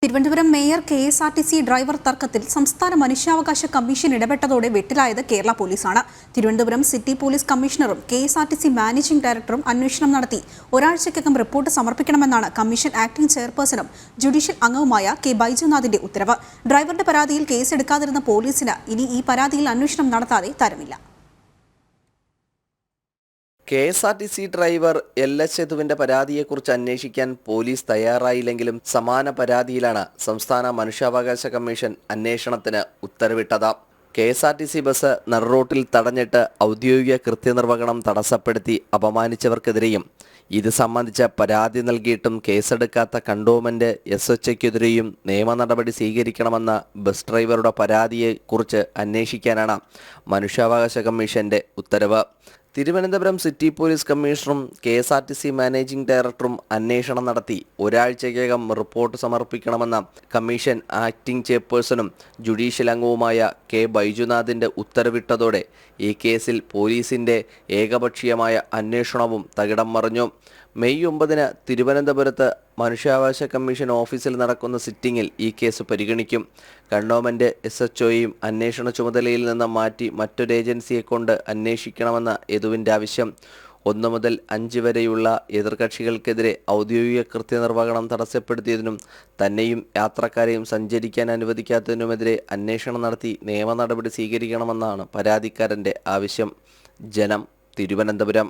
Thiruvananthapuram mayor KSRTC driver തർക്കത്തിൽ സംസ്ഥാന മനുഷ്യാവകാശ കമ്മീഷൻ ഇടപെട്ടതോടെ വെട്ടിലായത് കേരള പോലീസാണ്. തിരുവനന്തപുരം സിറ്റി പോലീസ് കമ്മീഷണറും കെ.എസ്.ആർ.ടി.സി മാനേജിംഗ് ഡയറക്ടറും അന്വേഷണം നടത്തി ഒരാഴ്ചയ്ക്കകം റിപ്പോർട്ട് സമർപ്പിക്കണമെന്നാണ് കമ്മീഷൻ ആക്ടിംഗ് ചെയർപേഴ്സണും ജുഡീഷ്യൽ അംഗവുമായ കെ ബൈജുനാഥിന്റെ ഉത്തരവ്. ഡ്രൈവറുടെ പരാതിയിൽ കേസെടുക്കാതിരുന്ന പോലീസിന് ഇനി ഈ പരാതിയിൽ അന്വേഷണം നടത്താതെ തരമില്ല. KSRTC driver എൽ.എച്ച്. യദുവിന്റെ പരാതിയെക്കുറിച്ച് അന്വേഷിക്കാൻ പോലീസ് തയ്യാറായില്ലെങ്കിലും സമാന പരാതിയിലാണ് സംസ്ഥാന മനുഷ്യാവകാശ കമ്മീഷൻ അന്വേഷണത്തിന് ഉത്തരവിട്ടത്. കെ.എസ്.ആർ.ടി.സി ബസ് നടുറോട്ടിൽ തടഞ്ഞിട്ട് ഔദ്യോഗിക കൃത്യനിർവഹണം തടസ്സപ്പെടുത്തി അപമാനിച്ചവർക്കെതിരെയും ഇത് സംബന്ധിച്ച പരാതി നൽകിയിട്ടും കേസെടുക്കാത്ത കണ്ടോൺമെന്റ് എസ്.എച്ച്.ക്കെതിരെയും നിയമ നടപടി സ്വീകരിക്കണമെന്ന ബസ് ഡ്രൈവറുടെ പരാതിയെക്കുറിച്ച് അന്വേഷിക്കാനാണ് മനുഷ്യാവകാശ കമ്മീഷന്റെ ഉത്തരവ്. തിരുവനന്തപുരം സിറ്റി പോലീസ് കമ്മീഷണറും കെ.എസ്.ആർ.ടി.സി മാനേജിംഗ് ഡയറക്ടറും അന്വേഷണം നടത്തി ഒരാഴ്ചയ്ക്കകം റിപ്പോർട്ട് സമർപ്പിക്കണമെന്ന കമ്മീഷൻ ആക്ടിംഗ് ചെയർപേഴ്സണും ജുഡീഷ്യൽ അംഗവുമായ കെ ബൈജുനാഥിന്റെ ഉത്തരവിട്ടതോടെ ഈ കേസിൽ പോലീസിന്റെ ഏകപക്ഷീയമായ അന്വേഷണവും തകിടം മറിഞ്ഞു. മെയ് 9 തിരുവനന്തപുരത്ത് മനുഷ്യാവകാശ കമ്മീഷൻ ഓഫീസിൽ നടക്കുന്ന സിറ്റിംഗിൽ ഈ കേസ് പരിഗണിക്കും. കണ്ടോൺമെന്റ് എസ്.എച്ച്.ഒയെയും അന്വേഷണ ചുമതലയിൽ നിന്ന് മാറ്റി മറ്റൊരു ഏജൻസിയെ കൊണ്ട് അന്വേഷിക്കണമെന്ന യദുവിൻ്റെ ആവശ്യം. 1 മുതൽ 5 വരെയുള്ള എതിർകക്ഷികൾക്കെതിരെ ഔദ്യോഗിക കൃത്യനിർവഹണം തടസ്സപ്പെടുത്തിയതിനും തന്നെയും യാത്രക്കാരെയും സഞ്ചരിക്കാൻ അനുവദിക്കാത്തതിനുമെതിരെ അന്വേഷണം നടത്തി നിയമ നടപടി സ്വീകരിക്കണമെന്നാണ് പരാതിക്കാരൻ്റെ ആവശ്യം. ജനം, തിരുവനന്തപുരം.